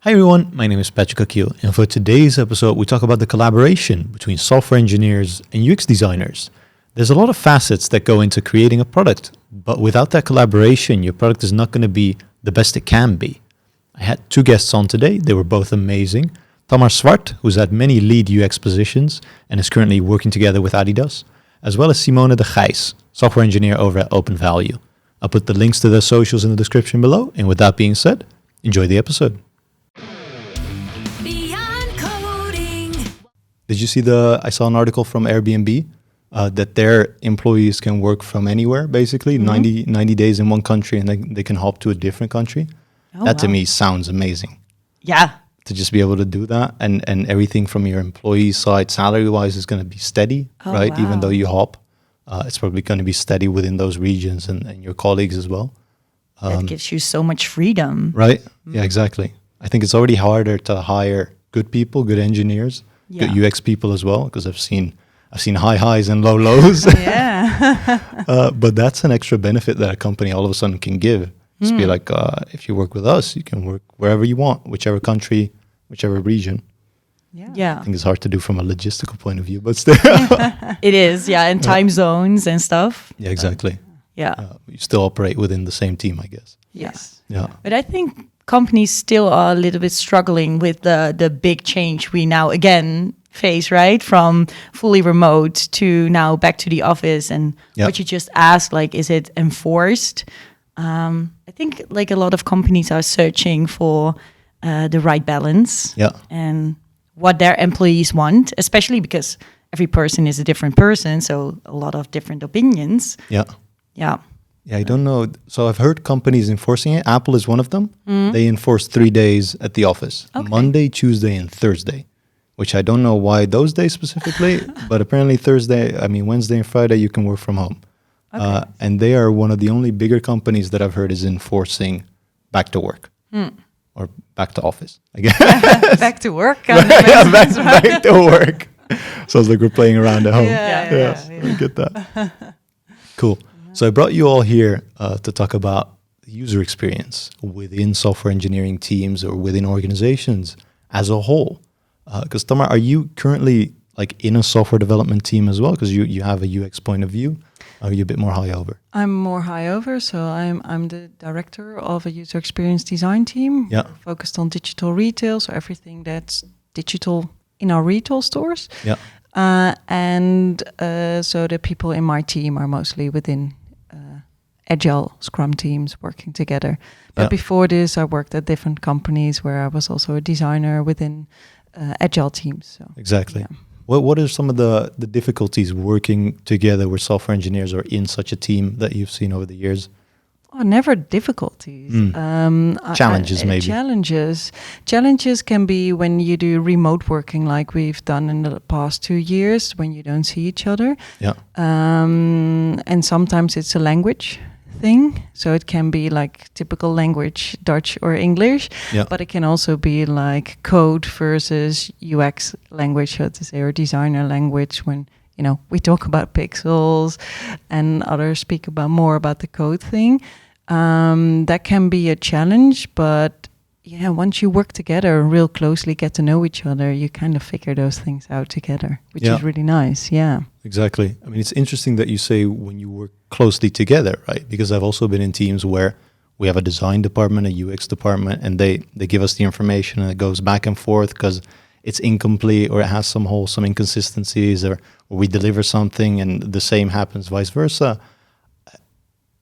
Hi everyone, my name is Patrick Akil, and for today's episode, we talk about the collaboration between software engineers and UX designers. There's a lot of facets that go into creating a product, but without that collaboration, your product is not going to be the best it can be. I had two guests on today. They were both amazing. Thamar Swart, who's had many lead UX positions and is currently working together with Adidas, as well as Simone de Gijt, software engineer over at Open Value. I'll put the links to their socials in the description below, and with that being said, enjoy the episode. Did you see I saw an article from Airbnb that their employees can work from anywhere, basically, 90 days in one country, and they can hop to a different country. To me sounds amazing. Yeah. To just be able to do that, and everything from your employee side, salary-wise, is going to be steady, right? Wow. Even though you hop, it's probably going to be steady within those regions and your colleagues as well. That gives you so much freedom. Right? Yeah, exactly. I think it's already harder to hire good people, good engineers, good UX people as well, because I've seen high highs and low lows. But that's an extra benefit that a company all of a sudden can give. Just be like, if you work with us, you can work wherever you want, whichever country, whichever region. Yeah. I think it's hard to do from a logistical point of view, but still. It is, and time zones and stuff. Yeah, exactly. You still operate within the same team, I guess. Yes. Yeah. But I think companies still are a little bit struggling with the big change we now again face, right? From fully remote to now back to the office. And what you just asked, like, is it enforced? I think like a lot of companies are searching for the right balance and what their employees want, especially because every person is a different person. So a lot of different opinions. Yeah, I don't know. So I've heard companies enforcing it. Apple is one of them. They enforce 3 days at the office, Monday, Tuesday, and Thursday, which I don't know why those days specifically, but apparently Wednesday and Friday, you can work from home. And they are one of the only bigger companies that I've heard is enforcing back to work or back to office, I guess. Back to work. Back to work. Sounds like we're playing around at home. I get that. Cool. So I brought you all here to talk about the user experience within software engineering teams or within organizations as a whole. Because Thamar, are you currently like in a software development team as well? Because you have a UX point of view. Are you a bit more high over? I'm more high over, so I'm the director of a user experience design team. Focused on digital retail, so everything that's digital in our retail stores. So the people in my team are mostly within agile Scrum teams working together. But before this, I worked at different companies where I was also a designer within agile teams. So, exactly. What are some of the difficulties working together with software engineers or in such a team that you've seen over the years? Oh, never difficulties. Challenges, maybe. Challenges can be when you do remote working like we've done in the past 2 years, when you don't see each other. And sometimes it's a language thing. So it can be like typical language, Dutch or English, but it can also be like code versus UX language, so to say, or designer language when, we talk about pixels and others speak more about the code thing. That can be a challenge, but once you work together real closely, get to know each other, you kind of figure those things out together, which is really nice. Exactly. I mean, it's interesting that you say when you work closely together, right? Because I've also been in teams where we have a design department, a UX department, and they give us the information and it goes back and forth because it's incomplete or it has some inconsistencies, or we deliver something and the same happens vice versa.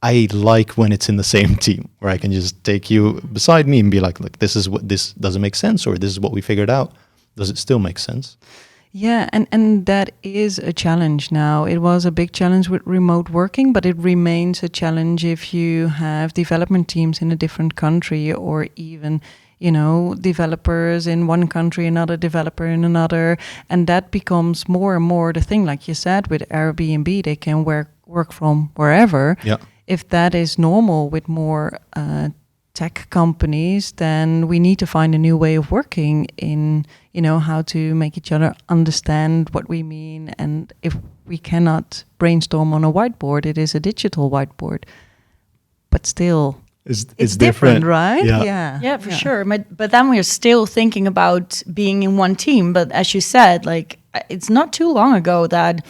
I like when it's in the same team where I can just take you beside me and be like, look, this doesn't make sense, or this is what we figured out. Does it still make sense? Yeah, and that is a challenge now. It was a big challenge with remote working, but it remains a challenge if you have development teams in a different country, or even, developers in one country, another developer in another. And that becomes more and more the thing. Like you said, with Airbnb, they can work from wherever. If that is normal with more tech companies, then we need to find a new way of working in, how to make each other understand what we mean. And if we cannot brainstorm on a whiteboard, it is a digital whiteboard. But still, it's different, right? Yeah, for sure. But then we're still thinking about being in one team. But as you said, like it's not too long ago that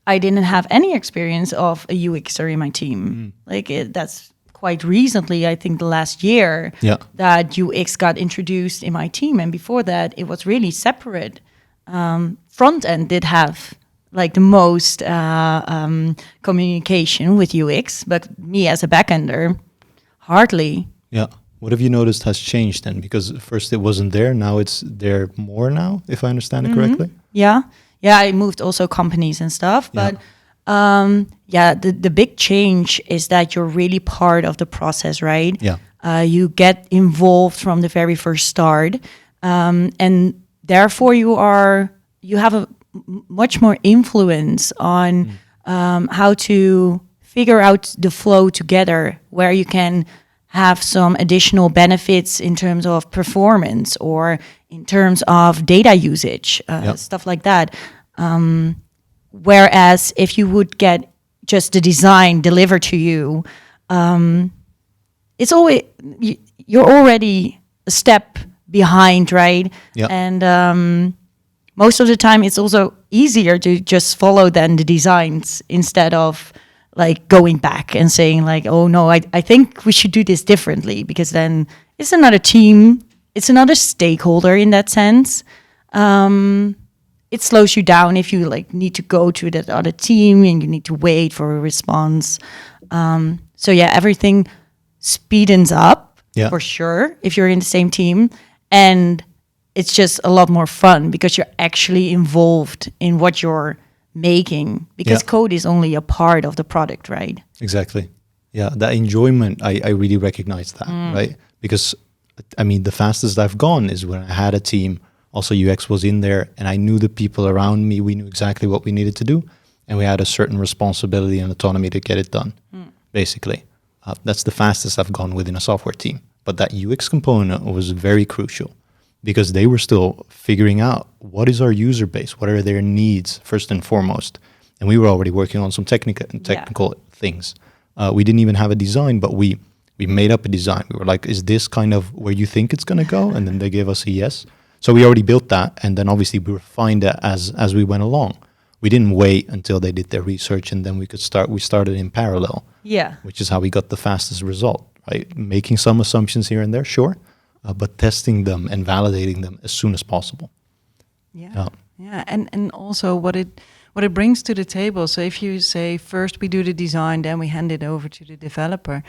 I didn't have any experience of a UXer in my team. That's quite recently, I think the last year, that UX got introduced in my team. And before that, it was really separate. Front end did have like the most communication with UX, but me as a backender, hardly. Yeah. What have you noticed has changed then? Because first it wasn't there, now it's there more now, if I understand it correctly. Yeah, I moved also companies and stuff, but the big change is that you're really part of the process, right? Yeah. You get involved from the very first start, and therefore you have a much more influence on how to figure out the flow together, where you can have some additional benefits in terms of performance or in terms of data usage, stuff like that. Whereas if you would get just the design delivered to you, it's always you're already a step behind, right? Yeah. And most of the time, it's also easier to just follow then the designs instead of like going back and saying like, oh no, I think we should do this differently, because then it's another team, it's another stakeholder in that sense. It slows you down if you like need to go to that other team and you need to wait for a response. So yeah, everything speedens up for sure if you're in the same team, and it's just a lot more fun because you're actually involved in what you're making, because code is only a part of the product, right? Exactly. Yeah, that enjoyment, I really recognize that, right? Because, I mean, the fastest I've gone is when I had a team, also UX was in there, and I knew the people around me, we knew exactly what we needed to do, and we had a certain responsibility and autonomy to get it done, basically. That's the fastest I've gone within a software team. But that UX component was very crucial, because they were still figuring out what is our user base, what are their needs first and foremost. And we were already working on some technical things. We didn't even have a design, but we made up a design. We were like, is this kind of where you think it's going to go? And then they gave us a yes. So we already built that. And then obviously we refined it as we went along. We didn't wait until they did their research and then we could start. We started in parallel, which is how we got the fastest result, right? Making some assumptions here and there, sure. But testing them and validating them as soon as possible. Yeah. And also what it brings to the table. So if you say first we do the design, then we hand it over to the developer,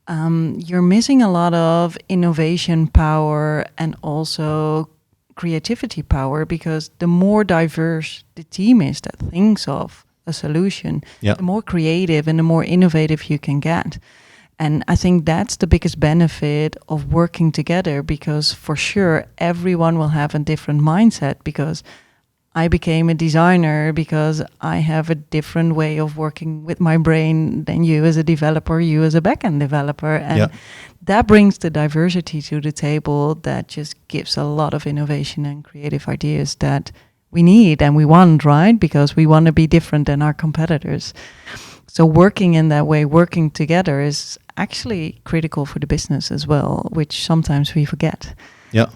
you're missing a lot of innovation power and also creativity power, because the more diverse the team is that thinks of a solution, the more creative and the more innovative you can get. And I think that's the biggest benefit of working together, because for sure everyone will have a different mindset, because I became a designer because I have a different way of working with my brain than you as a developer, you as a backend developer. And that brings the diversity to the table that just gives a lot of innovation and creative ideas that we need and we want, right? Because we want to be different than our competitors. So working in that way, working together is actually critical for the business as well, which sometimes we forget.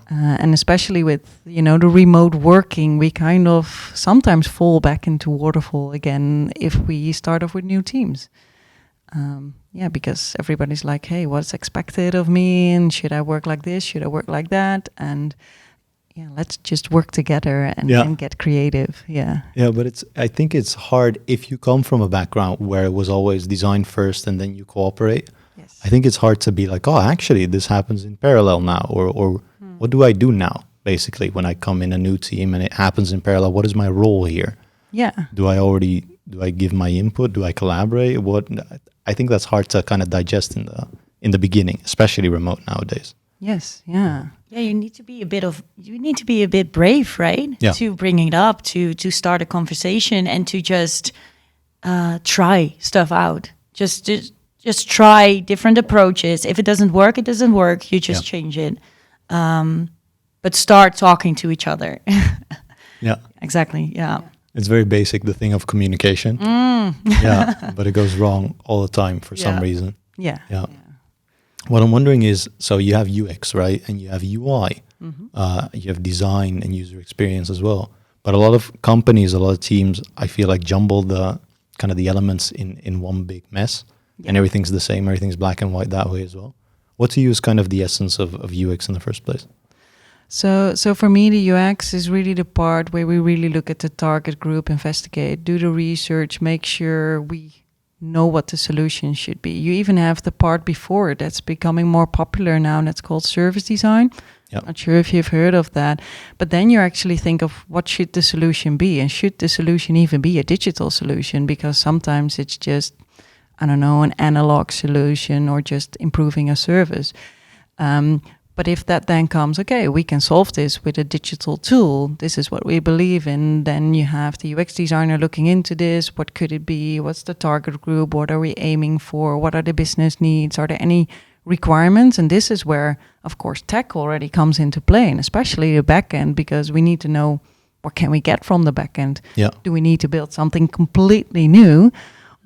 And especially with, the remote working, we kind of sometimes fall back into waterfall again if we start off with new teams. Because everybody's like, hey, what's expected of me? And should I work like this? Should I work like that? And let's just work together and get creative. But I think it's hard if you come from a background where it was always design first and then you cooperate. I think it's hard to be like, oh, actually this happens in parallel now, or what do I do now? Basically, when I come in a new team and it happens in parallel, what is my role here? Do I give my input? Do I collaborate? I think that's hard to kind of digest in the beginning, especially remote nowadays. You need to be a bit brave, right? To bring it up, to start a conversation and to just try stuff out. Just try different approaches. If it doesn't work, it doesn't work. You just change it. But start talking to each other. Exactly. It's very basic, the thing of communication. But it goes wrong all the time for some reason. What I'm wondering is, so you have UX, right? And you have UI, you have design and user experience as well. But a lot of companies, a lot of teams, I feel like jumble the kind of the elements in one big mess, and everything's the same, everything's black and white that way as well. What to you is kind of the essence of UX in the first place? So for me, the UX is really the part where we really look at the target group, investigate, do the research, make sure we know what the solution should be. You even have the part before that's becoming more popular now, and that's called service design. Yep. Not sure if you've heard of that, but then you actually think of what should the solution be, and should the solution even be a digital solution? Because sometimes it's just, I don't know, an analog solution or just improving a service. But if that then comes, okay, we can solve this with a digital tool, this is what we believe in, then you have the UX designer looking into this. What could it be? What's the target group? What are we aiming for? What are the business needs? Are there any requirements? And this is where, of course, tech already comes into play, and especially the back end, because we need to know what can we get from the back end. Yeah. Do we need to build something completely new?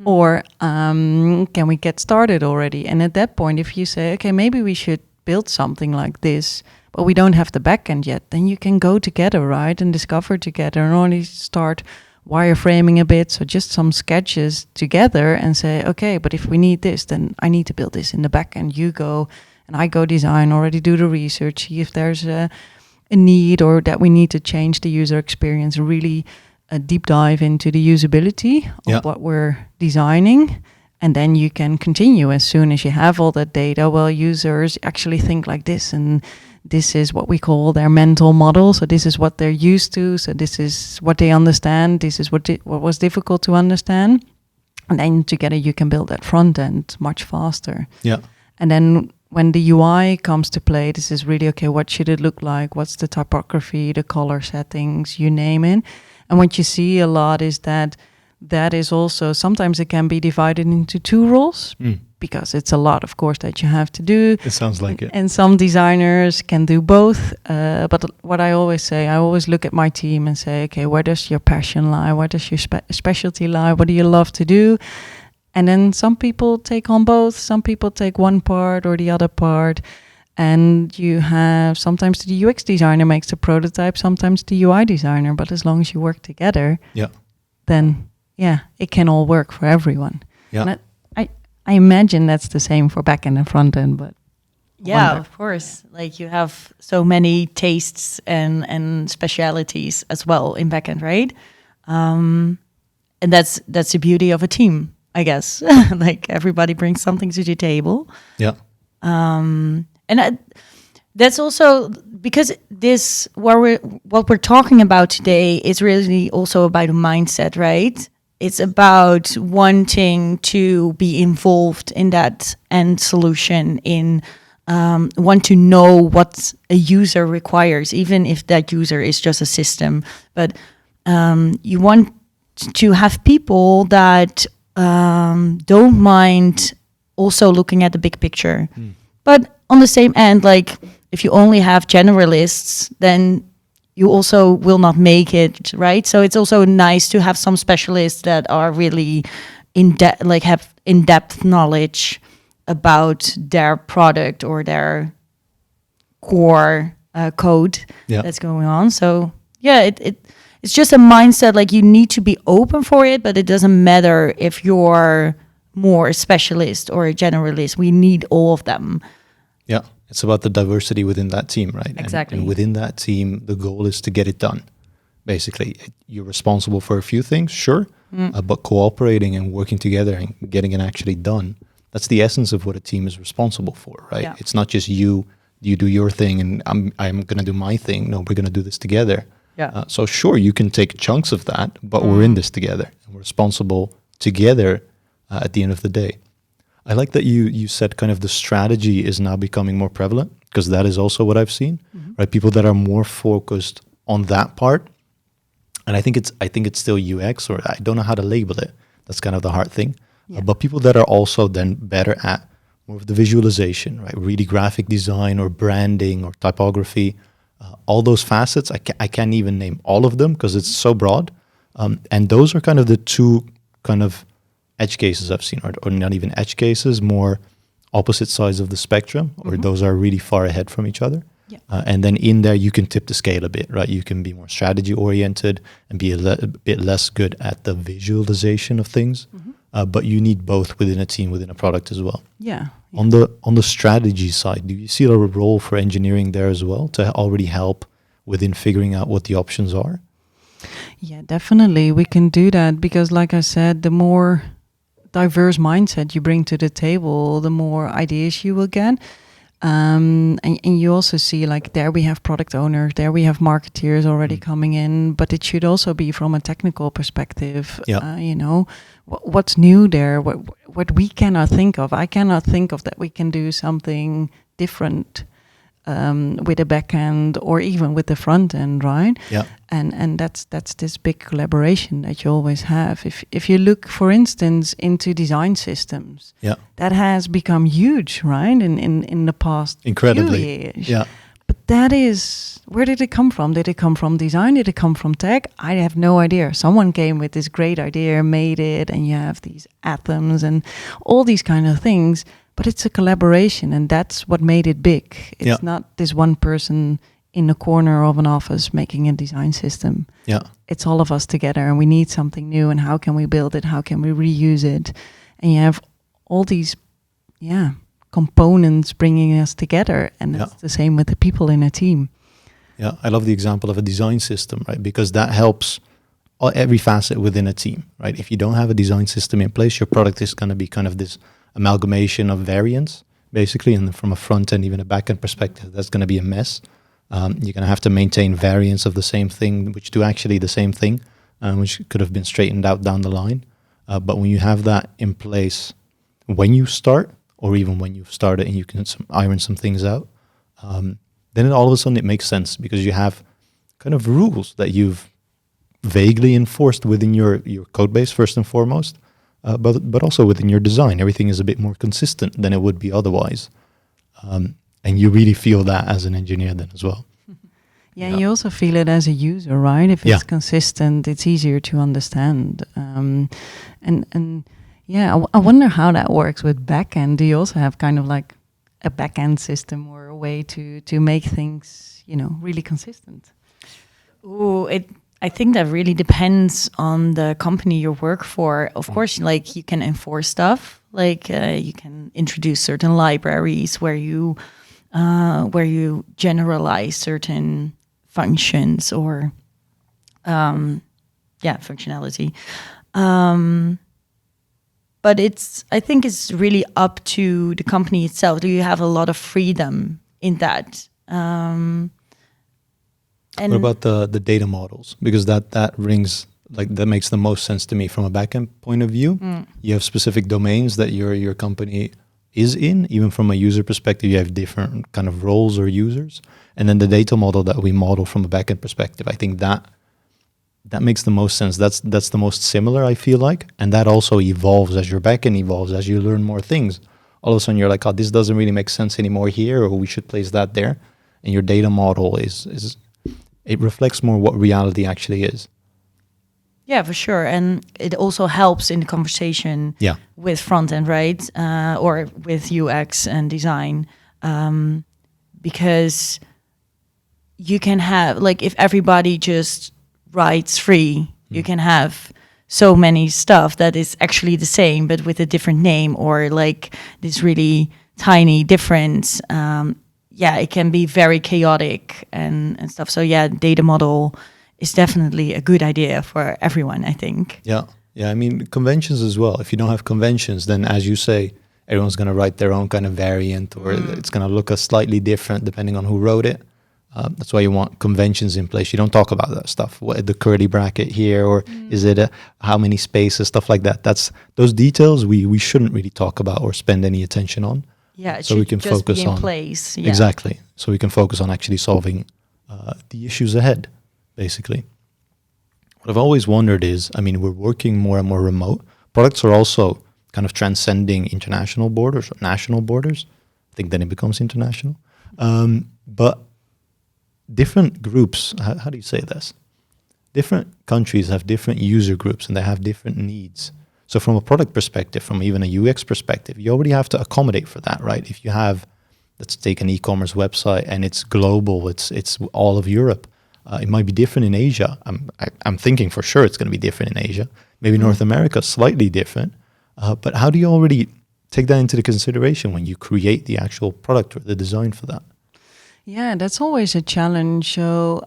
Or can we get started already? And at that point, if you say, okay, maybe we should build something like this, but we don't have the backend yet, then you can go together, right, and discover together and only start wireframing a bit, so just some sketches together and say, okay, but if we need this, then I need to build this in the backend. You go and I go design, already do the research, see if there's a need or that we need to change the user experience, really a deep dive into the usability of what we're designing. And then you can continue as soon as you have all that data. Well, users actually think like this, and this is what we call their mental model. So this is what they're used to. So this is what they understand. This is what was difficult to understand. And then together you can build that front end much faster. Yeah. And then when the UI comes to play, this is really, okay, what should it look like? What's the typography, the color settings, you name it. And what you see a lot is that is also, sometimes it can be divided into two roles, because it's a lot, of course, that you have to do. It sounds like it. And some designers can do both. But what I always say, I always look at my team and say, okay, where does your passion lie? Where does your specialty lie? What do you love to do? And then some people take on both. Some people take one part or the other part. And you have, sometimes the UX designer makes the prototype, sometimes the UI designer. But as long as you work together, then it can all work for everyone. Yeah. And I imagine that's the same for back end and front end, but of course. Like you have so many tastes and specialities as well in back end, right? And that's the beauty of a team, I guess. Like everybody brings something to the table. Yeah. That's also because what we're talking about today is really also about a mindset, right? It's about wanting to be involved in that end solution, want to know what a user requires, even if that user is just a system. But you want to have people that don't mind also looking at the big picture. But on the same end, like if you only have generalists, then you also will not make it, right? So it's also nice to have some specialists that are really have in-depth knowledge about their product or their core code that's going on. So it's just a mindset, like you need to be open for it, but it doesn't matter if you're more a specialist or a generalist. We need all of them. Yeah, it's about the diversity within that team, right? Exactly. And within that team, the goal is to get it done. Basically, you're responsible for a few things, sure, but cooperating and working together and getting it actually done, that's the essence of what a team is responsible for, right? Yeah. It's not just you do your thing and I'm going to do my thing. No, we're going to do this together. Yeah. So sure, you can take chunks of that, but we're in this together and we're responsible together at the end of the day. I like that you said kind of the strategy is now becoming more prevalent, because that is also what I've seen, right? People that are more focused on that part. And I think it's still UX, or I don't know how to label it. That's kind of the hard thing. Yeah. But people that are also then better at more of the visualization, right? Really graphic design or branding or typography, all those facets. I can't even name all of them because it's so broad. And those are kind of the two kind of edge cases I've seen, or not even edge cases, more opposite sides of the spectrum, or those are really far ahead from each other. Yeah. And then in there, you can tip the scale a bit, right? You can be more strategy oriented and be a bit less good at the visualization of things. But you need both within a team, within a product as well. Yeah. On the strategy side, do you see a role for engineering there as well to already help within figuring out what the options are? Yeah, definitely. We can do that because, like I said, the more diverse mindset you bring to the table, the more ideas you will get. And you also see, like, there we have product owners, there we have marketeers already coming in, but it should also be from a technical perspective. You know, what's new there, what we cannot think of. I cannot think of that we can do something different with a back end or even with the front end, right? Yeah. And that's this big collaboration that you always have. If you look, for instance, into design systems, that has become huge, right? In the past incredibly few years. Yeah. But that is, where did it come from? Did it come from design? Did it come from tech? I have no idea. Someone came with this great idea, made it, and you have these atoms and all these kind of things. But it's a collaboration, and that's what made it big. It's not this one person in the corner of an office making a design system. Yeah. It's all of us together, and we need something new, and how can we build it? How can we reuse it? And you have all these, components bringing us together, and that's the same with the people in a team. Yeah, I love the example of a design system, right? Because that helps every facet within a team, right? If you don't have a design system in place, your product is going to be kind of this amalgamation of variants, basically, and from a front end, even a back end perspective, that's going to be a mess. You're going to have to maintain variants of the same thing, which do actually the same thing, which could have been straightened out down the line. But when you have that in place, when you start, or even when you've started and you can iron some things out, then all of a sudden it makes sense because you have kind of rules that you've vaguely enforced within your code base first and foremost, but also within your design. Everything is a bit more consistent than it would be otherwise. And you really feel that as an engineer then as well. Yeah, you also feel it as a user, right? If it's consistent, it's easier to understand. I wonder how that works with backend. Do you also have kind of like a backend system or a way to make things, really consistent? I think that really depends on the company you work for. Of course, like you can enforce stuff, like you can introduce certain libraries where you generalize certain functions or functionality. But I think it's really up to the company itself. Do you have a lot of freedom in that? And what about the data models? Because that makes the most sense to me from a backend point of view. You have specific domains that your company is in. Even from a user perspective, you have different kind of roles or users. And then the data model that we model from a backend perspective, I think that makes the most sense. That's the most similar, I feel like. And that also evolves as your backend evolves, as you learn more things. All of a sudden you're like, oh, this doesn't really make sense anymore here, or we should place that there. And your data model it reflects more what reality actually is. Yeah, for sure. And it also helps in the conversation with front end, right? Or with UX and design. Because you can have, like, if everybody just writes free, you can have so many stuff that is actually the same, but with a different name or like this really tiny difference. It can be very chaotic and stuff. So data model is definitely a good idea for everyone, I think. Yeah. I mean, conventions as well. If you don't have conventions, then as you say, everyone's going to write their own kind of variant, or it's going to look slightly different depending on who wrote it. That's why you want conventions in place. You don't talk about that stuff. What, the curly bracket here, or is it how many spaces, stuff like that. That's those details we shouldn't really talk about or spend any attention on. Yeah, so we can just focus be in on place. Yeah. Exactly. So we can focus on actually solving the issues ahead, basically. What I've always wondered is, I mean, we're working more and more remote. Products are also kind of transcending international borders or national borders. I think then it becomes international. But different groups, how do you say this? Different countries have different user groups and they have different needs. So from a product perspective, from even a UX perspective, you already have to accommodate for that, right? If you have, let's take an e-commerce website and it's global, it's all of Europe. It might be different in Asia. I'm thinking for sure it's going to be different in Asia. Maybe North America, slightly different. But how do you already take that into the consideration when you create the actual product or the design for that? Yeah, that's always a challenge. So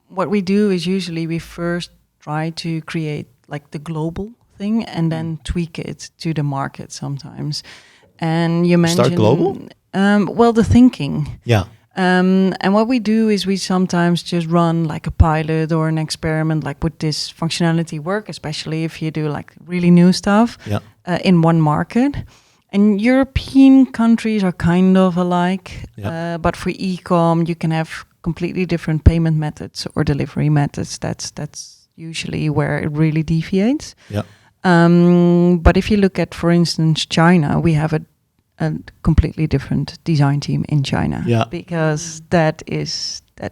what we do is usually we first try to create like the global thing and then tweak it to the market sometimes. And you mentioned... Start global? Well, the thinking. Yeah. And what we do is we sometimes just run like a pilot or an experiment, like would this functionality work, especially if you do like really new stuff in one market. And European countries are kind of alike, but for e-com, you can have completely different payment methods or delivery methods. That's usually where it really deviates. Yeah. But if you look at, for instance, China, we have a completely different design team in China. Yeah. Because that is a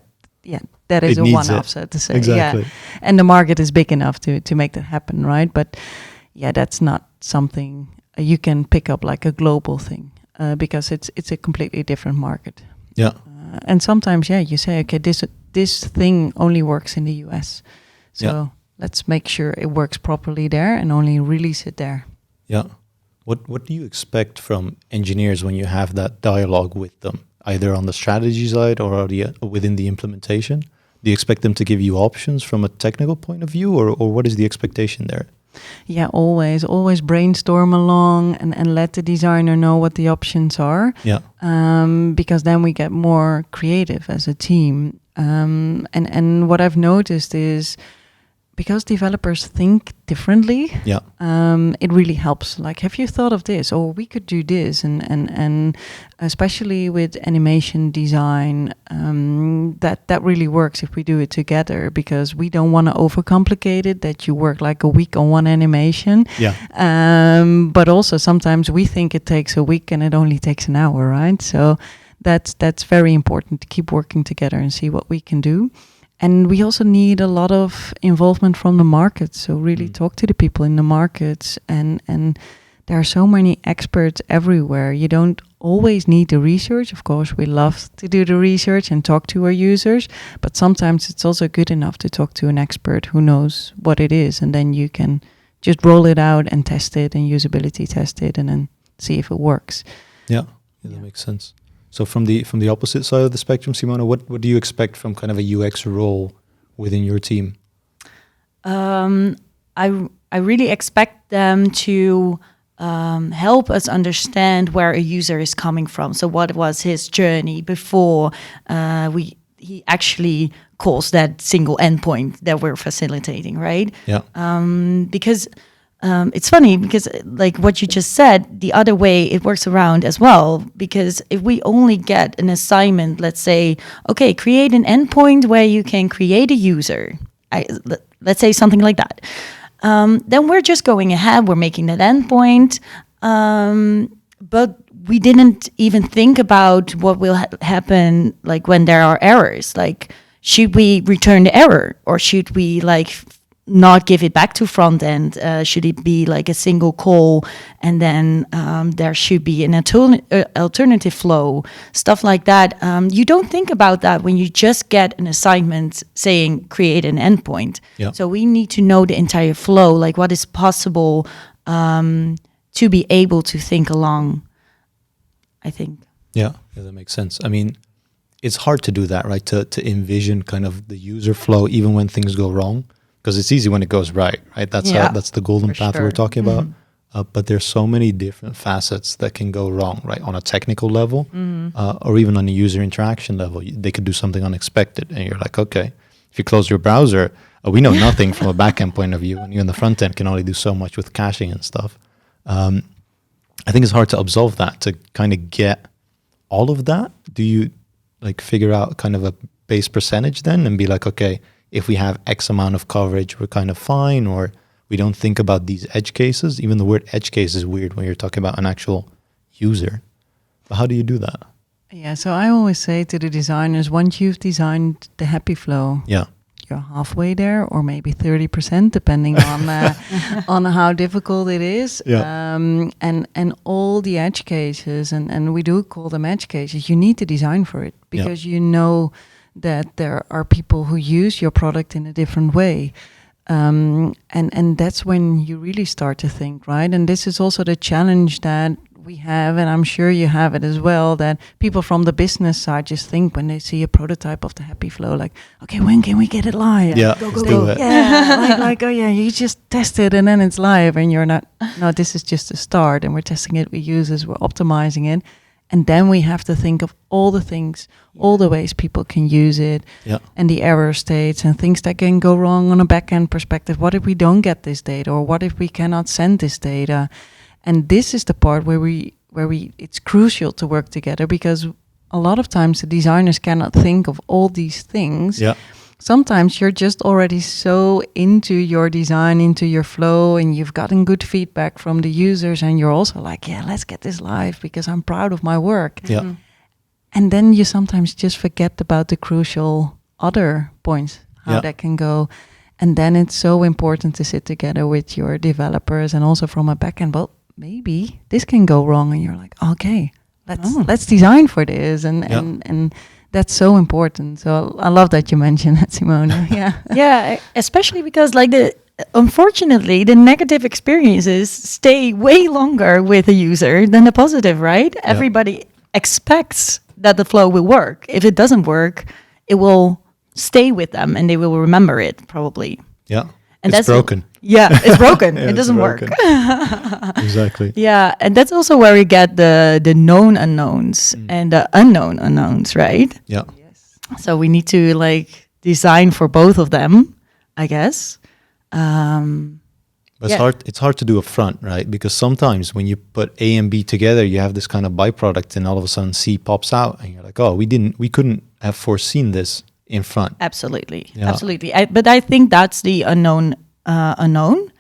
one-off, so to say. Exactly. Yeah. And the market is big enough to make that happen, right? But yeah, that's not something you can pick up like a global thing because it's a completely different market. Yeah. And sometimes, you say, okay, this thing only works in the US. So let's make sure it works properly there and only release it there. Yeah. What do you expect from engineers when you have that dialogue with them, either on the strategy side or within the implementation? Do you expect them to give you options from a technical point of view, or what is the expectation there? Yeah, always brainstorm along and let the designer know what the options are. Yeah. Because then we get more creative as a team. And what I've noticed is, because developers think differently, it really helps. Like, have you thought of this? Or we could do this. And especially with animation design, that really works if we do it together, because we don't want to overcomplicate it, that you work like a week on one animation. Yeah. But also sometimes we think it takes a week and it only takes an hour, right? So that's very important to keep working together and see what we can do. And we also need a lot of involvement from the market. So really talk to the people in the markets. And there are so many experts everywhere. You don't always need the research. Of course, we love to do the research and talk to our users. But sometimes it's also good enough to talk to an expert who knows what it is. And then you can just roll it out and test it and usability test it and then see if it works. Yeah, that makes sense. So from the opposite side of the spectrum, Simone, what do you expect from kind of a UX role within your team? I really expect them to help us understand where a user is coming from. So what was his journey before he actually calls that single endpoint that we're facilitating, right? Yeah. Because it's funny because, like what you just said, the other way it works around as well. Because if we only get an assignment, let's say, okay, create an endpoint where you can create a user. Let's say something like that. Then we're just going ahead. We're making that endpoint, but we didn't even think about what will happen, like when there are errors. Like, should we return the error, or should we not give it back to front end? Should it be like a single call, and then there should be an alternative flow, stuff like that. You don't think about that when you just get an assignment saying create an endpoint. Yeah. So we need to know the entire flow, like what is possible to be able to think along, I think. Yeah, that makes sense. I mean, it's hard to do that, right? To envision kind of the user flow even when things go wrong. Because it's easy when it goes right? That's the golden path we're talking about. But there's so many different facets that can go wrong, right? On a technical level, or even on a user interaction level. They could do something unexpected, and you're like, okay, if you close your browser, we know nothing from a backend point of view, and you in the front end can only do so much with caching and stuff. I think it's hard to absolve that, to kind of get all of that. Do you figure out kind of a base percentage then and be like, okay, if we have X amount of coverage, we're kind of fine, or we don't think about these edge cases? Even the word edge case is weird when you're talking about an actual user. But how do you do that? Yeah, so I always say to the designers, once you've designed the happy flow, you're halfway there, or maybe 30%, depending on on how difficult it is. Yeah. And all the edge cases, and we do call them edge cases. You need to design for it because you know that there are people who use your product in a different way. And that's when you really start to think, right? And this is also the challenge that we have, and I'm sure you have it as well, that people from the business side just think when they see a prototype of the Happy Flow, like, okay, when can we get it live? Yeah, go, let's do it. Yeah, like, oh yeah, you just test it and then it's live, and you're not, no, this is just a start, and we're testing it with users, we're optimizing it. And then we have to think of all the things, all the ways people can use it, and the error states and things that can go wrong on a back-end perspective. What if we don't get this data, or what if we cannot send this data? And this is the part where we it's crucial to work together, because a lot of times the designers cannot think of all these things. Yeah. Sometimes you're just already so into your design, into your flow, and you've gotten good feedback from the users, and you're also like, yeah, let's get this live because I'm proud of my work. Yeah. And then you sometimes just forget about the crucial other points, how that can go. And then it's so important to sit together with your developers, and also from a backend, well, maybe this can go wrong, and you're like, okay, let's design for this, and that's so important. So I love that you mentioned that, Simone. Yeah, especially because unfortunately the negative experiences stay way longer with a user than the positive, right? Everybody expects that the flow will work. If it doesn't work, it will stay with them and they will remember it probably. Yeah. And it's broken. It's broken. It doesn't work. Exactly. Yeah, and that's also where we get the known unknowns and the unknown unknowns, right? Yeah. Yes. So we need to design for both of them, I guess. But it's hard to do up front, right? Because sometimes when you put A and B together, you have this kind of byproduct, and all of a sudden C pops out, and you're like, oh, we couldn't have foreseen this in front. Absolutely. But I think that's the unknown.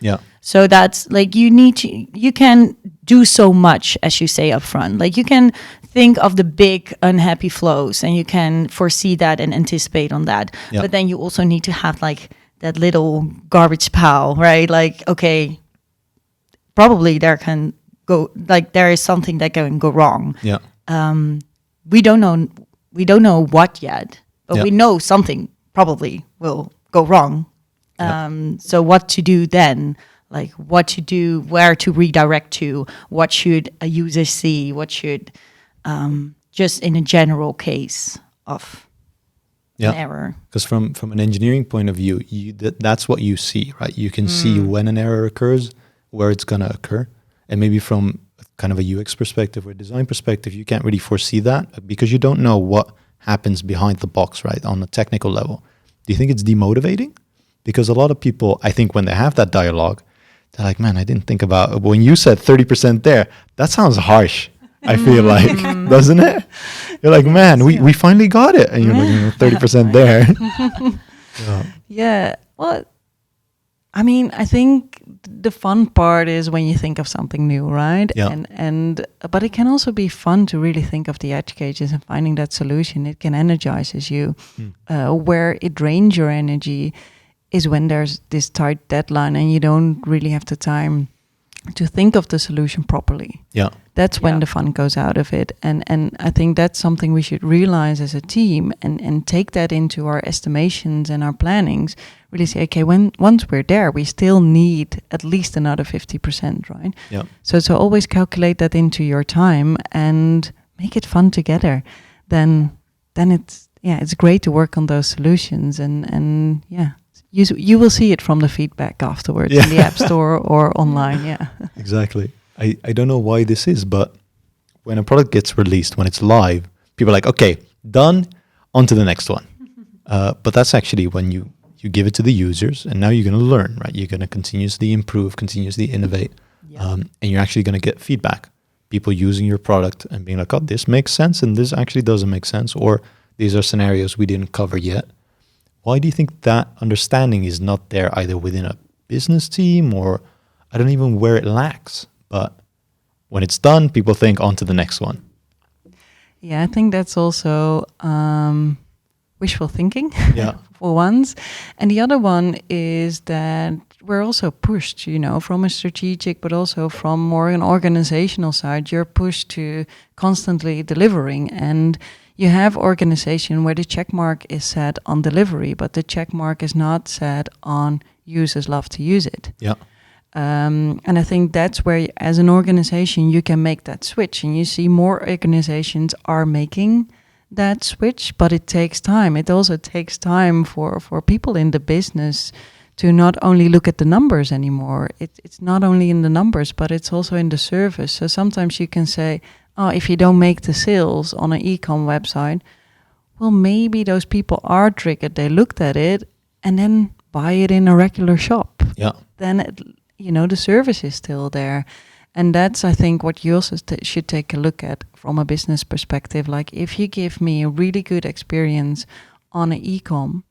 Yeah. So that's you can do so much, as you say up front. You can think of the big unhappy flows, and you can foresee that and anticipate on that. Yeah. But then you also need to have that little garbage pile, right? Okay, probably there can go there is something that can go wrong. Yeah. We don't know what yet, but we know something probably will go wrong. So what to do then? What to do, where to redirect to, what should a user see, what should, just in a general case of an error. Because from an engineering point of view, that's what you see, right? You can see when an error occurs, where it's going to occur. And maybe from kind of a UX perspective or design perspective, you can't really foresee that because you don't know what happens behind the box, right, on a technical level. Do you think it's demotivating? Because a lot of people, I think when they have that dialogue, they're like, man, I didn't think about it. When you said 30% there, that sounds harsh. I feel like, doesn't it? You're like, man, we finally got it. And you're like, 30% there. Yeah. Well, I mean, I think the fun part is when you think of something new, right? Yeah. But it can also be fun to really think of the edge cases and finding that solution. It can energizes you. Where it drains your energy is when there's this tight deadline and you don't really have the time to think of the solution properly. Yeah. That's when the fun goes out of it. And I think that's something we should realize as a team and take that into our estimations and our plannings. Really say, okay, once we're there, we still need at least another 50%, right? Yeah. So always calculate that into your time and make it fun together. Then it's great to work on those solutions and you will see it from the feedback afterwards in the App Store or online. Yeah. Exactly. I don't know why this is, but when a product gets released, when it's live, people are like, okay, done, on to the next one. But that's actually when you give it to the users, and now you're going to learn, right? You're going to continuously improve, continuously innovate, and you're actually going to get feedback. People using your product and being like, oh, this makes sense, and this actually doesn't make sense, or these are scenarios we didn't cover yet. Why do you think that understanding is not there either within a business team, or I don't even where it lacks, but when it's done, people think on to the next one. Yeah, I think that's also wishful thinking Yeah. for once. And the other one is that we're also pushed, from a strategic, but also from more an organizational side, you're pushed to constantly delivering. And you have organization where the check mark is set on delivery, but the check mark is not set on users love to use it. Yeah. And I think that's where, as an organization, you can make that switch. And you see more organizations are making that switch, but it takes time. It also takes time for people in the business to not only look at the numbers anymore. It's not only in the numbers, but it's also in the service. So sometimes you can say, oh, if you don't make the sales on an e-com website, well, maybe those people are triggered. They looked at it and then buy it in a regular shop. Yeah. Then, the service is still there. And that's, I think, what you also should take a look at from a business perspective. Like, if you give me a really good experience on an e-com,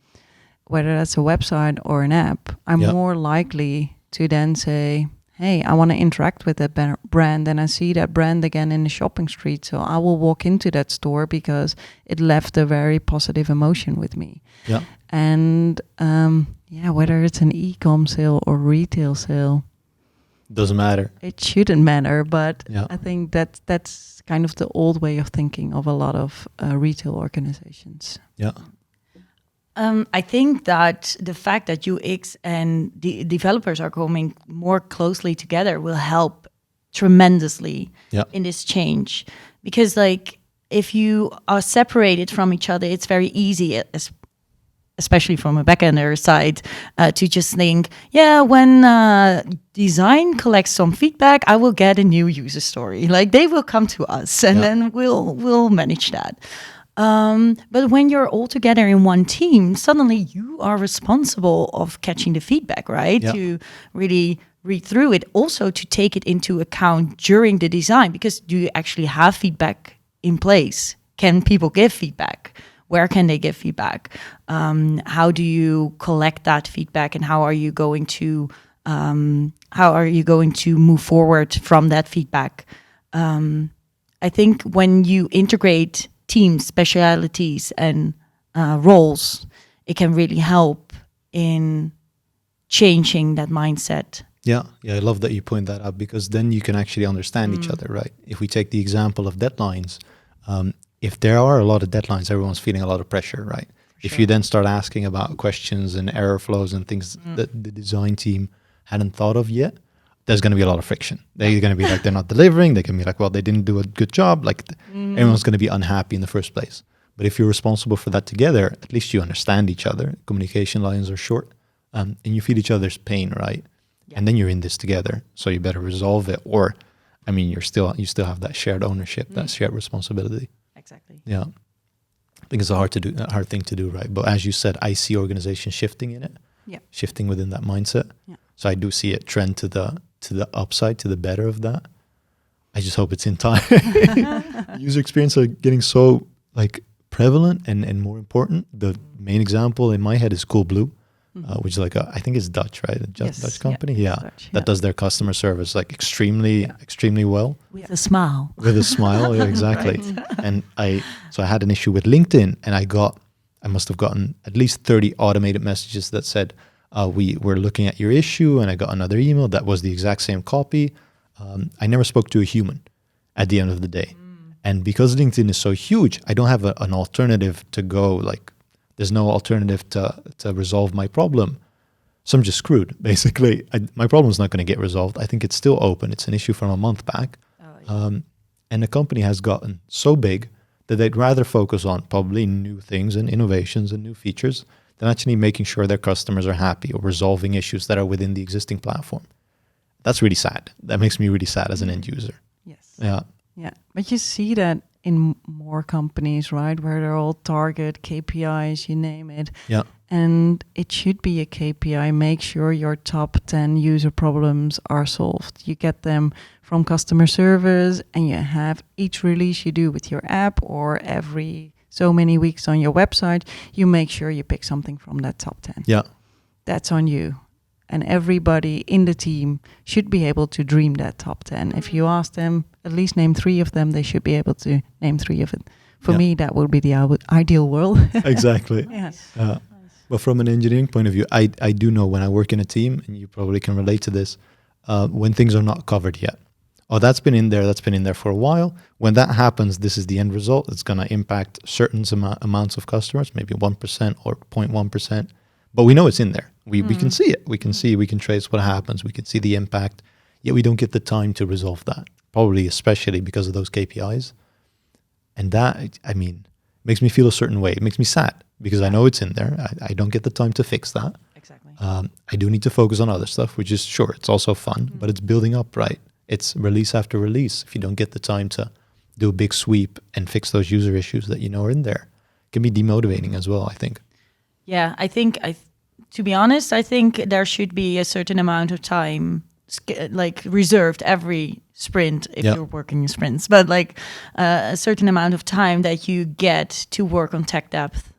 whether that's a website or an app, I'm more likely to then say, hey, I want to interact with that brand, and I see that brand again in the shopping street. So I will walk into that store because it left a very positive emotion with me. Yeah. And whether it's an e-com sale or retail sale, doesn't matter. It shouldn't matter, but I think that's kind of the old way of thinking of a lot of retail organizations. Yeah. I think that the fact that UX and the developers are coming more closely together will help tremendously in this change. Because, like, if you are separated from each other, it's very easy, especially from a backender side, to just think, when design collects some feedback, I will get a new user story. Like, they will come to us, and then we'll manage that. But when you're all together in one team, suddenly you are responsible of catching the feedback, right? Yeah. To really read through it, also to take it into account during the design, because do you actually have feedback in place? Can people give feedback? Where can they give feedback? How do you collect that feedback, and how are you going to move forward from that feedback? I think when you integrate teams, specialities, and roles, it can really help in changing that mindset. Yeah, I love that you point that out, because then you can actually understand each other, right? If we take the example of deadlines, if there are a lot of deadlines, everyone's feeling a lot of pressure, right? If you then start asking about questions and error flows and things that the design team hadn't thought of yet, there's going to be a lot of friction. They're going to be like, they're not delivering. They can be like, well, they didn't do a good job. Like, everyone's going to be unhappy in the first place. But if you're responsible for that together, at least you understand each other. Communication lines are short, and you feel each other's pain, right? Yeah. And then you're in this together, so you better resolve it. Or, I mean, you still have that shared ownership, that shared responsibility. Exactly. Yeah, I think it's a hard thing to do, right? But as you said, I see organizations shifting in it, shifting within that mindset. Yeah. So I do see it trend to the upside, to the better of that. I just hope it's in time. User experience are getting so prevalent and more important. The main example in my head is Coolblue, which is I think it's Dutch, right? Dutch company. Yeah. Dutch, that does their customer service extremely well. With a smile. With a smile, yeah, exactly. Right. And I had an issue with LinkedIn, and I must have gotten at least 30 automated messages that said, we're looking at your issue, and I got another email that was the exact same copy. I never spoke to a human at the end of the day. And because LinkedIn is so huge, I don't have an alternative to go, there's no alternative to resolve my problem. So I'm just screwed, basically. My problem's not going to get resolved. I think it's still open. It's an issue from a month back. And the company has gotten so big that they'd rather focus on probably new things and innovations and new features than actually making sure their customers are happy or resolving issues that are within the existing platform. That's really sad. That makes me really sad as an end user. Yes. Yeah. Yeah. But you see that in more companies, right? Where they're all target, KPIs, you name it. Yeah. And it should be a KPI. Make sure your top 10 user problems are solved. You get them from customer service, and you have each release you do with your app, or every so many weeks on your website, you make sure you pick something from that top 10. Yeah. That's on you. And everybody in the team should be able to dream that top 10. If you ask them, at least name 3 of them, they should be able to name 3 of it. For me, that would be the ideal world. Exactly. Yes. But from an engineering point of view, I do know when I work in a team, and you probably can relate to this, when things are not covered yet. Oh, that's been in there for a while. When that happens, this is the end result. It's going to impact certain amounts of customers, maybe 1% or 0.1%. But we know it's in there. We can see it. We can trace what happens. We can see the impact. Yet we don't get the time to resolve that, probably especially because of those KPIs. And that, I mean, makes me feel a certain way. It makes me sad because I know it's in there. I don't get the time to fix that. Exactly. I do need to focus on other stuff, which is, sure, it's also fun, but it's building up, right? It's release after release. If you don't get the time to do a big sweep and fix those user issues that you know are in there, it can be demotivating as well, I think. Yeah, I think, to be honest, I think there should be a certain amount of time like reserved every sprint if you're working in sprints, but like a certain amount of time that you get to work on tech depth,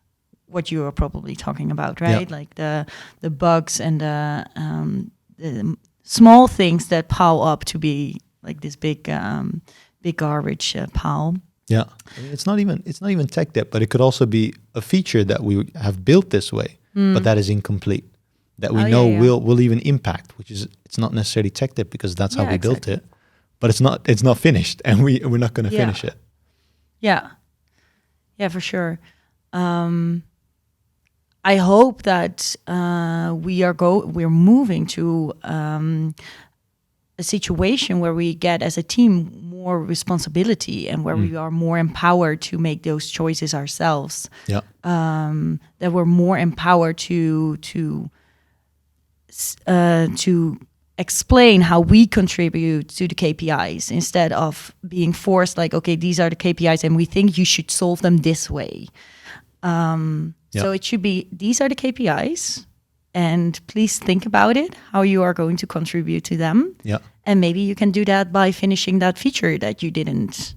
what you are probably talking about, right? Like the bugs and the small things that pile up to be like this big garbage pile. Yeah, I mean, it's not even tech debt, but it could also be a feature that we have built this way, but that is incomplete. That we know will even impact, which is it's not necessarily tech debt because that's how we built it, but it's not finished, and we're not going to finish it. Yeah, for sure. I hope that we're moving to a situation where we get as a team more responsibility and where we are more empowered to make those choices ourselves. Yeah. That we're more empowered to explain how we contribute to the KPIs instead of being forced like, okay, these are the KPIs and we think you should solve them this way. So it should be, these are the KPIs and please think about it, how you are going to contribute to them. Yeah. And maybe you can do that by finishing that feature that you didn't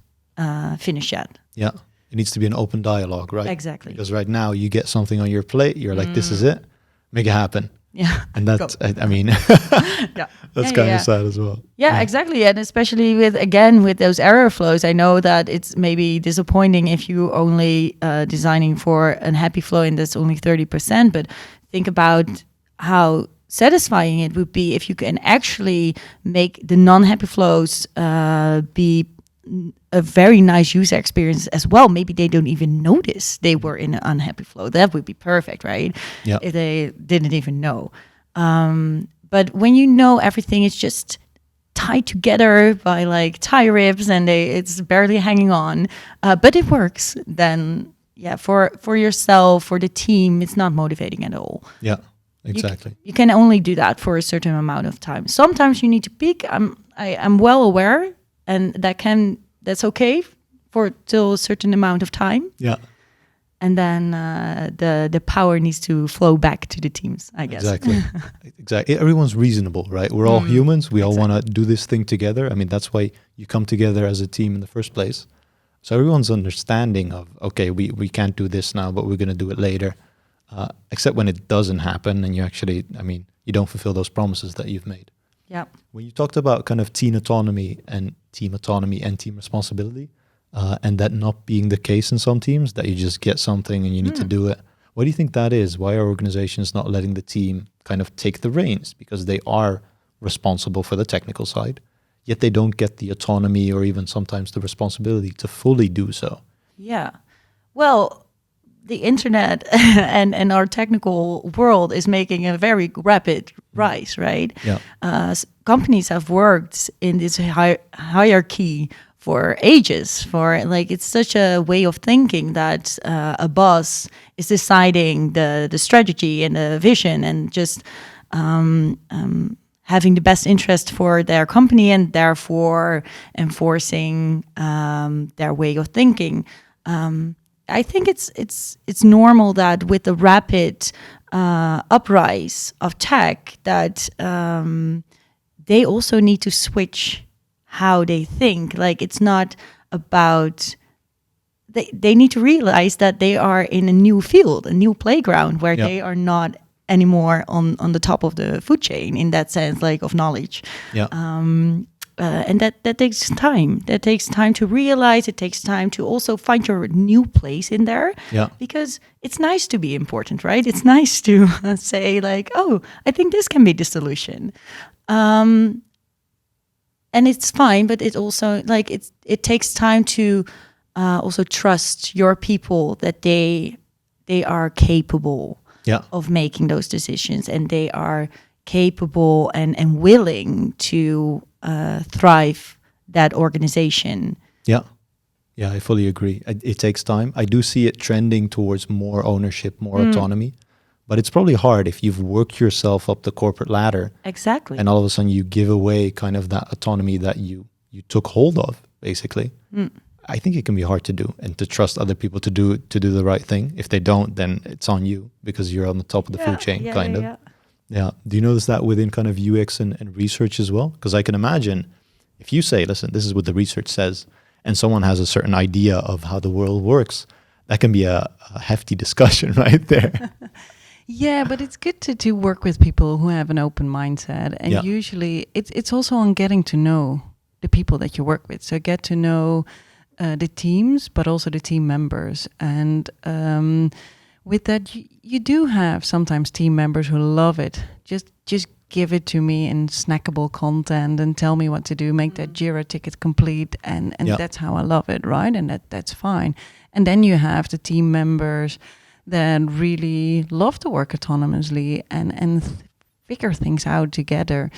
finish yet. Yeah. It needs to be an open dialogue, right? Exactly. Because right now you get something on your plate, you're like, this is it, make it happen. Yeah. And that's, I mean, that's kind of sad as well. Yeah, exactly. And especially with those error flows, I know that it's maybe disappointing if you only designing for an happy flow and that's only 30%, but think about how satisfying it would be if you can actually make the non-happy flows be a very nice user experience as well. Maybe they don't even notice they were in an unhappy flow. That would be perfect, right? Yeah. If they didn't even know. But when you know everything is just tied together by like tie ribs and it's barely hanging on, but it works, then for yourself, for the team, it's not motivating at all. Yeah, exactly. You can only do that for a certain amount of time. Sometimes you need to peak. I'm well aware. And that's okay for till a certain amount of time. Yeah. And then the power needs to flow back to the teams, I guess. Exactly. Exactly. Everyone's reasonable, right? We're all humans. We all want to do this thing together. I mean, that's why you come together as a team in the first place. So everyone's understanding of, okay, we can't do this now, but we're going to do it later. Except when it doesn't happen and you actually, you don't fulfill those promises that you've made. Yeah. When you talked about kind of team autonomy and team responsibility, and that not being the case in some teams, that you just get something and you need to do it. What do you think that is? Why are organizations not letting the team kind of take the reins? Because they are responsible for the technical side, yet they don't get the autonomy or even sometimes the responsibility to fully do so. Yeah. Well, the internet and our technical world is making a very rapid rise, right? Yeah. Companies have worked in this hierarchy for ages. For like, it's such a way of thinking that a boss is deciding the strategy and the vision and just having the best interest for their company and therefore enforcing their way of thinking. I think it's normal that with the rapid uprise of tech that they also need to switch how they think. Like, it's not about they need to realize that they are in a new field, a new playground where they are not anymore on the top of the food chain in that sense, like of knowledge. Yeah. and that takes time. That takes time to realize. It takes time to also find your new place in there. Yeah. Because it's nice to be important, right? It's nice to say like, oh, I think this can be the solution. And it's fine, but it also like it takes time to also trust your people that they are capable of making those decisions, and they are capable and willing to thrive that organization. Yeah, I fully agree. It takes time. I do see it trending towards more ownership, more autonomy, but it's probably hard if you've worked yourself up the corporate ladder. Exactly. And all of a sudden you give away kind of that autonomy that you took hold of, basically. I think it can be hard to do, and to trust other people to do the right thing. If they don't, then it's on you because you're on the top of the food chain, kind of. Yeah. Do you notice that within kind of UX and research as well? Because I can imagine if you say, listen, this is what the research says, and someone has a certain idea of how the world works, that can be a hefty discussion right there. Yeah, but it's good to work with people who have an open mindset. And usually it's also on getting to know the people that you work with. So get to know the teams, but also the team members. And with that, you do have sometimes team members who love it. Just give it to me in snackable content and tell me what to do, make that Jira ticket complete. And that's how I love it, right? And that's fine. And then you have the team members that really love to work autonomously and figure things out together.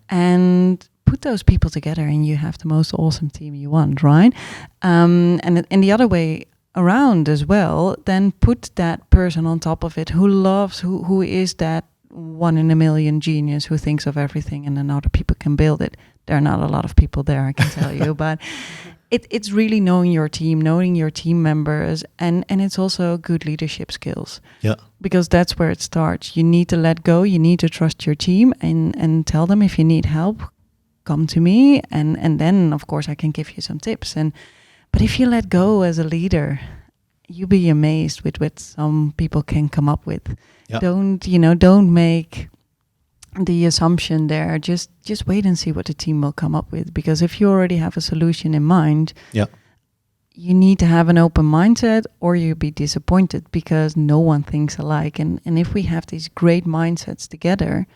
And put those people together and you have the most awesome team you want, right? And the other way around as well, then put that person on top of it who loves, who is that 1 in a million genius who thinks of everything and then other people can build it. There are not a lot of people there, I can tell you, but it's really knowing your team, knowing your team members, and it's also good leadership skills. Yeah. Because that's where it starts. You need to let go, you need to trust your team and tell them if you need help, come to me, and then of course I can give you some tips. But if you let go as a leader, you'll be amazed with what some people can come up with. Yeah. Don't make the assumption there. Just wait and see what the team will come up with. Because if you already have a solution in mind, you need to have an open mindset or you'll be disappointed because no one thinks alike. And if we have these great mindsets together,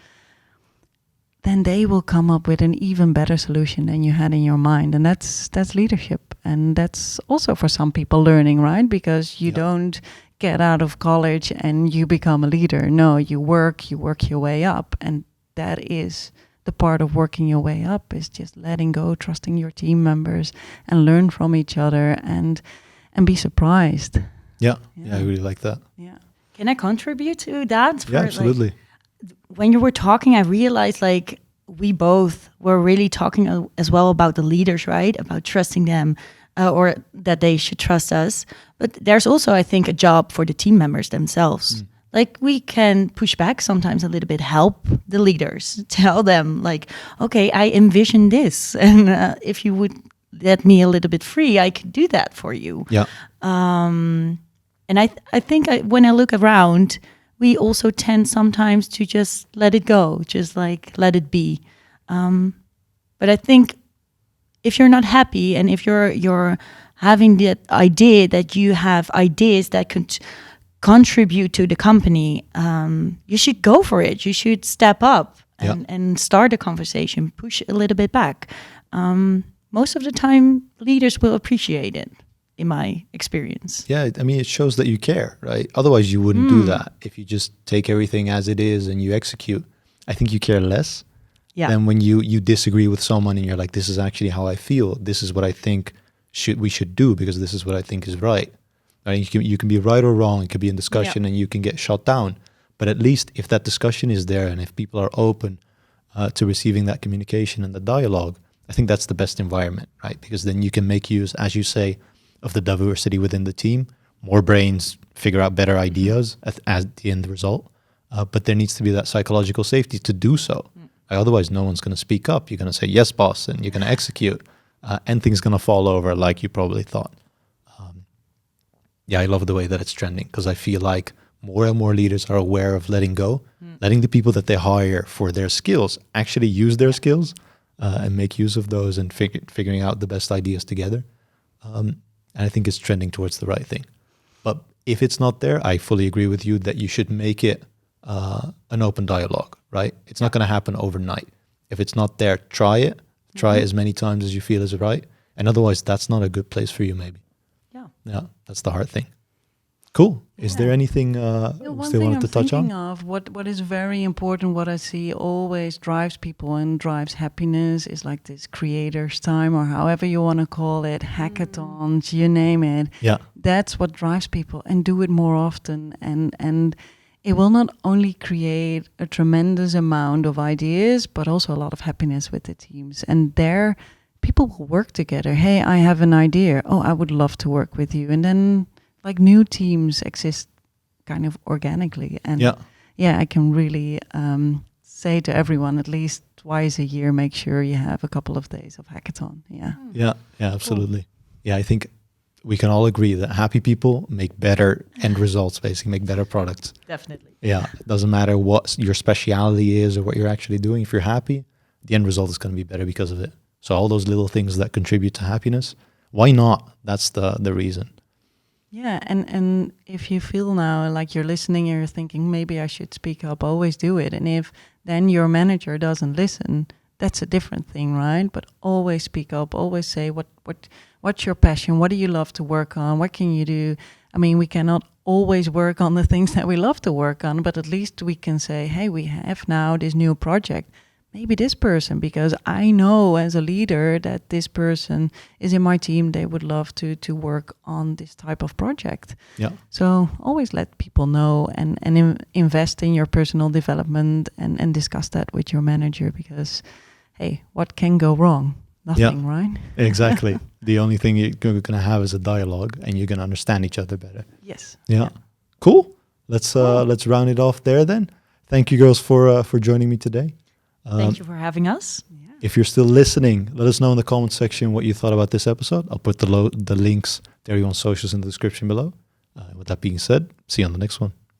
then they will come up with an even better solution than you had in your mind. And that's leadership. And that's also for some people learning, right? Because you don't get out of college and you become a leader. No, you work your way up. And that is the part of working your way up, is just letting go, trusting your team members and learn from each other and be surprised. Yeah, I really like that. Yeah. Can I contribute to that? Yeah, absolutely. When you were talking, I realized like we both were really talking as well about the leaders, right? About trusting them or that they should trust us. But there's also, I think, a job for the team members themselves. Like we can push back sometimes a little bit, help the leaders, tell them like, okay, I envision this. And if you would let me a little bit free, I could do that for you. Yeah. And I think when I look around, we also tend sometimes to just let it go, just like let it be. But I think if you're not happy and if you're having the idea that you have ideas that could contribute to the company, you should go for it. You should step up and start a conversation, push a little bit back. Most of the time, leaders will appreciate it, in my experience. Yeah, I mean, it shows that you care, right? Otherwise, you wouldn't do that. If you just take everything as it is and you execute, I think you care less than when you disagree with someone and you're like, this is actually how I feel. This is what I think we should do because this is what I think is right. Right? You can be right or wrong. It could be in discussion and you can get shot down. But at least if that discussion is there and if people are open to receiving that communication and the dialogue, I think that's the best environment, right? Because then you can make use, as you say, of the diversity within the team. More brains figure out better ideas as the end result. But there needs to be that psychological safety to do so. Otherwise, no one's going to speak up. You're going to say, yes, boss, and you're going to execute. And things going to fall over like you probably thought. I love the way that it's trending because I feel like more and more leaders are aware of letting go, letting the people that they hire for their skills actually use their skills and make use of those and figuring out the best ideas together. And I think it's trending towards the right thing. But if it's not there, I fully agree with you that you should make it an open dialogue, right? It's not going to happen overnight. If it's not there, try it. Try it as many times as you feel is right. And otherwise, that's not a good place for you, maybe. Yeah, that's the hard thing. Cool. Is there anything one still thing wanted to touch on? of what is very important, what I see always drives people and drives happiness is like this creators time, or however you want to call it, hackathons, you name it. Yeah. That's what drives people, and do it more often. And it will not only create a tremendous amount of ideas, but also a lot of happiness with the teams. And there, people will work together. Hey, I have an idea. Oh, I would love to work with you. And then like new teams exist kind of organically. And I can really say to everyone, at least twice a year, make sure you have a couple of days of hackathon. Yeah, absolutely. Cool. Yeah, I think we can all agree that happy people make better end results, basically make better products. Definitely. Yeah, it doesn't matter what your speciality is or what you're actually doing. If you're happy, the end result is going to be better because of it. So all those little things that contribute to happiness, why not? That's the reason. Yeah, and if you feel now like you're listening and you're thinking, maybe I should speak up, always do it. And if then your manager doesn't listen, that's a different thing, right? But always speak up, always say what's your passion? What do you love to work on? What can you do? I mean, we cannot always work on the things that we love to work on, but at least we can say, hey, we have now this new project. Maybe this person, because I know as a leader that this person is in my team, they would love to work on this type of project. Yeah. So always let people know and invest in your personal development and discuss that with your manager, because, hey, what can go wrong? Nothing, right? Exactly. The only thing you're going to have is a dialogue, and you're going to understand each other better. Yes. Yeah. Cool. Let's round it off there then. Thank you, girls, for joining me today. Thank you for having us. Yeah. If you're still listening, let us know in the comment section what you thought about this episode. I'll put the links to everyone's socials in the description below. With that being said, see you on the next one.